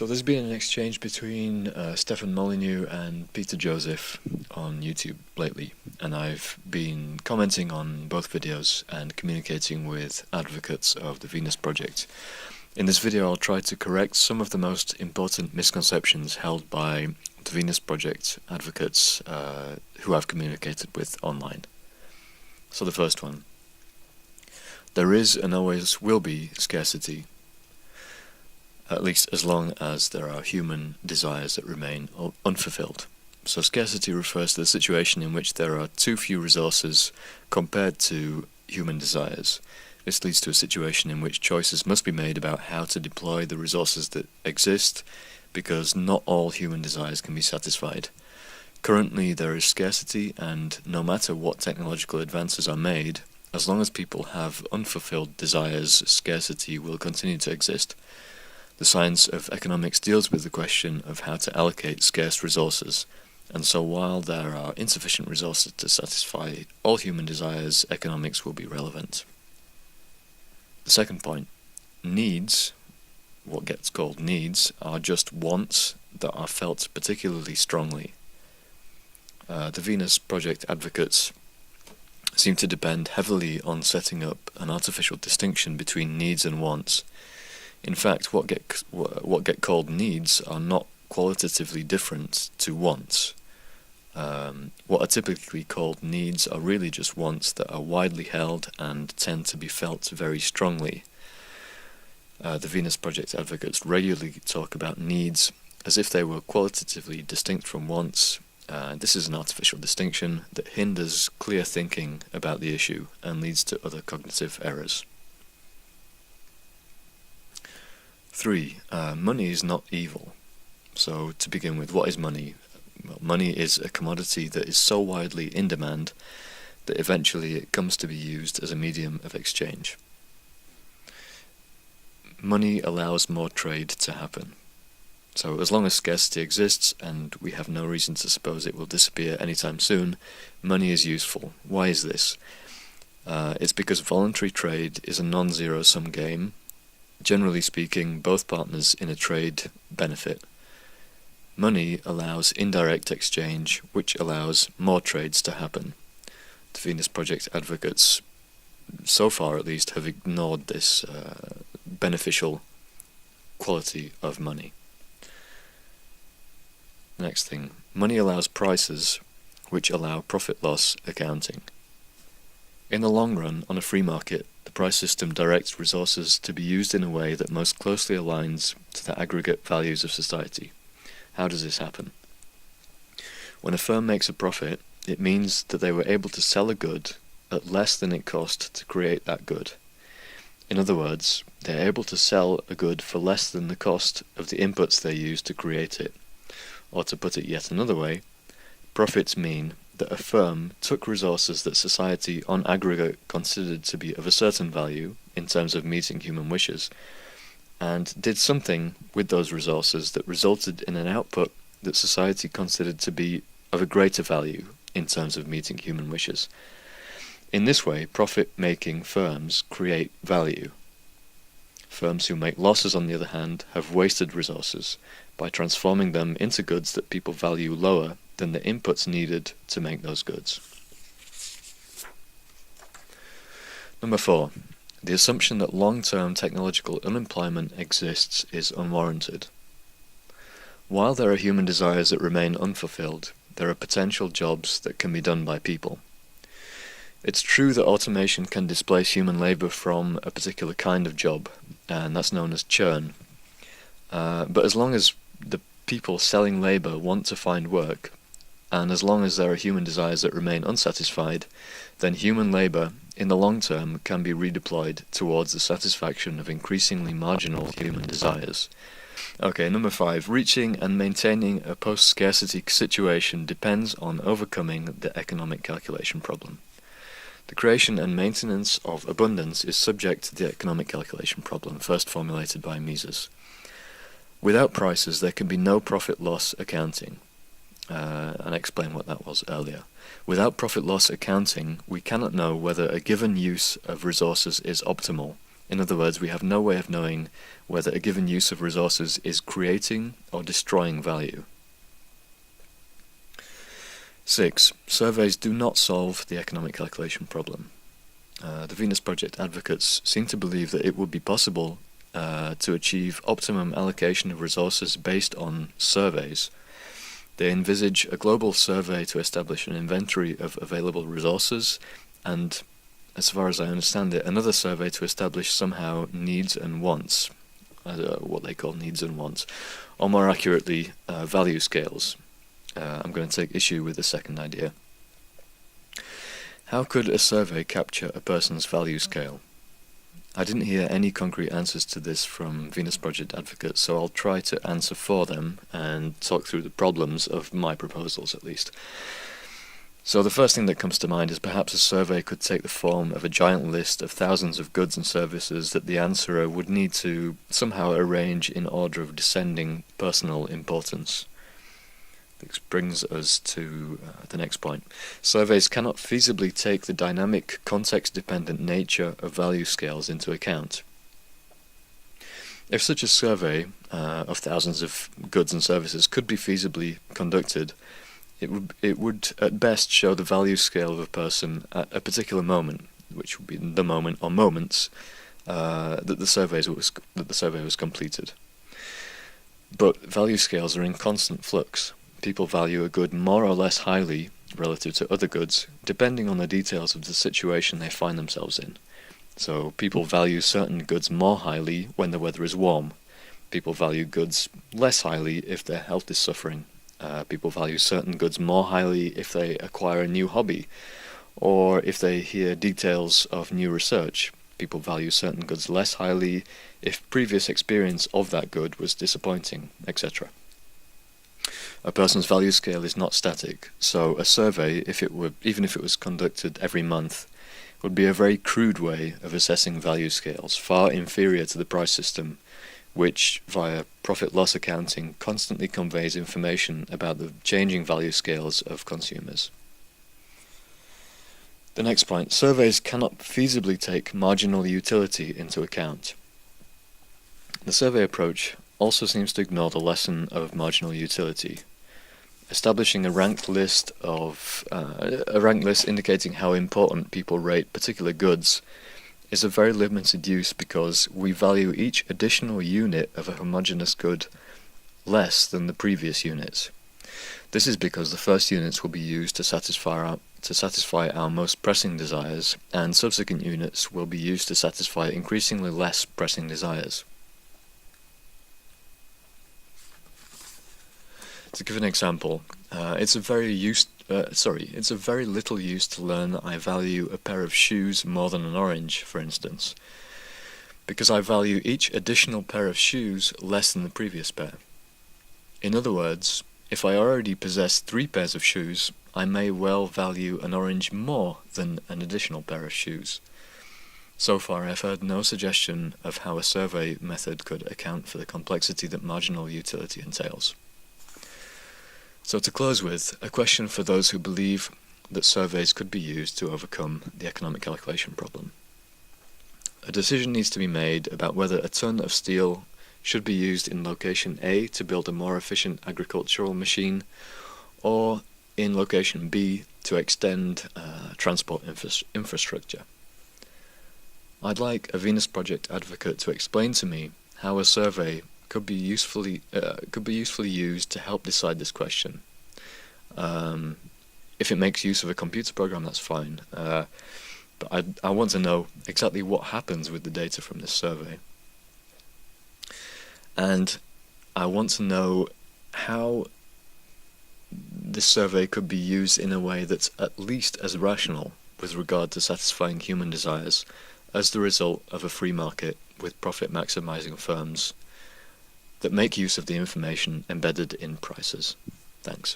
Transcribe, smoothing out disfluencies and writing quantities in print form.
So there's been an exchange between Stefan Molyneux and Peter Joseph on YouTube lately, and I've been commenting on both videos and communicating with advocates of the Venus Project. In this video I'll try to correct some of the most important misconceptions held by the Venus Project advocates who I've communicated with online. So the first one. There is and always will be scarcity, at least as long as there are human desires that remain unfulfilled. So scarcity refers to the situation in which there are too few resources compared to human desires. This leads to a situation in which choices must be made about how to deploy the resources that exist, because not all human desires can be satisfied. Currently there is scarcity, and no matter what technological advances are made, as long as people have unfulfilled desires, scarcity will continue to exist. The science of economics deals with the question of how to allocate scarce resources, and so while there are insufficient resources to satisfy all human desires, economics will be relevant. The second point, needs, what gets called needs, are just wants that are felt particularly strongly. The Venus Project advocates seem to depend heavily on setting up an artificial distinction between needs and wants. In fact, what get called needs are not qualitatively different to wants. What are typically called needs are really just wants that are widely held and tend to be felt very strongly. The Venus Project advocates regularly talk about needs as if they were qualitatively distinct from wants. This is an artificial distinction that hinders clear thinking about the issue and leads to other cognitive errors. 3. Money is not evil. So to begin with, what is money? Well, money is a commodity that is so widely in demand that eventually it comes to be used as a medium of exchange. Money allows more trade to happen. So as long as scarcity exists, and we have no reason to suppose it will disappear anytime soon, money is useful. Why is this? It's because voluntary trade is a non-zero-sum game. Generally speaking, both partners in a trade benefit. Money allows indirect exchange, which allows more trades to happen. The Venus Project advocates, so far at least, have ignored this beneficial quality of money. Next thing, money allows prices, which allow profit-loss accounting. In the long run, on a free market, the price system directs resources to be used in a way that most closely aligns to the aggregate values of society. How does this happen? When a firm makes a profit, it means that they were able to sell a good at less than it cost to create that good. In other words, they are able to sell a good for less than the cost of the inputs they used to create it. Or to put it yet another way, profits mean that a firm took resources that society on aggregate considered to be of a certain value in terms of meeting human wishes, and did something with those resources that resulted in an output that society considered to be of a greater value in terms of meeting human wishes. In this way, profit-making firms create value. Firms who make losses, on the other hand, have wasted resources by transforming them into goods that people value lower than the inputs needed to make those goods. Number 4. The assumption that long-term technological unemployment exists is unwarranted. While there are human desires that remain unfulfilled, there are potential jobs that can be done by people. It's true that automation can displace human labor from a particular kind of job, and that's known as churn. But as long as the people selling labor want to find work, and as long as there are human desires that remain unsatisfied, then human labor, in the long term, can be redeployed towards the satisfaction of increasingly marginal human desires. Okay, number 5. Reaching and maintaining a post-scarcity situation depends on overcoming the economic calculation problem. The creation and maintenance of abundance is subject to the economic calculation problem, first formulated by Mises. Without prices, there can be no profit-loss accounting. And I explained what that was earlier. Without profit-loss accounting, we cannot know whether a given use of resources is optimal. In other words, we have no way of knowing whether a given use of resources is creating or destroying value. 6. Surveys do not solve the economic calculation problem. The Venus Project advocates seem to believe that it would be possible to achieve optimum allocation of resources based on surveys. They envisage a global survey to establish an inventory of available resources, and, as far as I understand it, another survey to establish somehow needs and wants, what they call needs and wants, or more accurately, value scales. I'm going to take issue with the second idea. How could a survey capture a person's value scale? I didn't hear any concrete answers to this from Venus Project advocates, so I'll try to answer for them and talk through the problems of my proposals at least. So the first thing that comes to mind is perhaps a survey could take the form of a giant list of thousands of goods and services that the answerer would need to somehow arrange in order of descending personal importance. This brings us to the next point. Surveys cannot feasibly take the dynamic, context-dependent nature of value scales into account. If such a survey of thousands of goods and services could be feasibly conducted, it would at best show the value scale of a person at a particular moment, which would be the moment or moments that the survey was completed. But value scales are in constant flux. People value a good more or less highly relative to other goods, depending on the details of the situation they find themselves in. So people value certain goods more highly when the weather is warm. People value goods less highly if their health is suffering. People value certain goods more highly if they acquire a new hobby, or if they hear details of new research. People value certain goods less highly if previous experience of that good was disappointing, etc. A person's value scale is not static, so a survey, even if it was conducted every month, would be a very crude way of assessing value scales, far inferior to the price system, which, via profit-loss accounting, constantly conveys information about the changing value scales of consumers. The next point, surveys cannot feasibly take marginal utility into account. The survey approach also seems to ignore the lesson of marginal utility. Establishing a ranked list indicating how important people rate particular goods is of very limited use because we value each additional unit of a homogeneous good less than the previous units. This is because the first units will be used to satisfy our most pressing desires, and subsequent units will be used to satisfy increasingly less pressing desires. To give an example, it's of very little use to learn that I value a pair of shoes more than an orange, for instance, because I value each additional pair of shoes less than the previous pair. In other words, if I already possess 3 pairs of shoes, I may well value an orange more than an additional pair of shoes. So far, I've heard no suggestion of how a survey method could account for the complexity that marginal utility entails. So to close with, a question for those who believe that surveys could be used to overcome the economic calculation problem. A decision needs to be made about whether a ton of steel should be used in location A to build a more efficient agricultural machine, or in location B to extend transport infrastructure. I'd like a Venus Project advocate to explain to me how a survey could be usefully used to help decide this question. If it makes use of a computer program, that's fine. But I want to know exactly what happens with the data from this survey. And I want to know how this survey could be used in a way that's at least as rational with regard to satisfying human desires as the result of a free market with profit-maximizing firms that make use of the information embedded in prices. Thanks.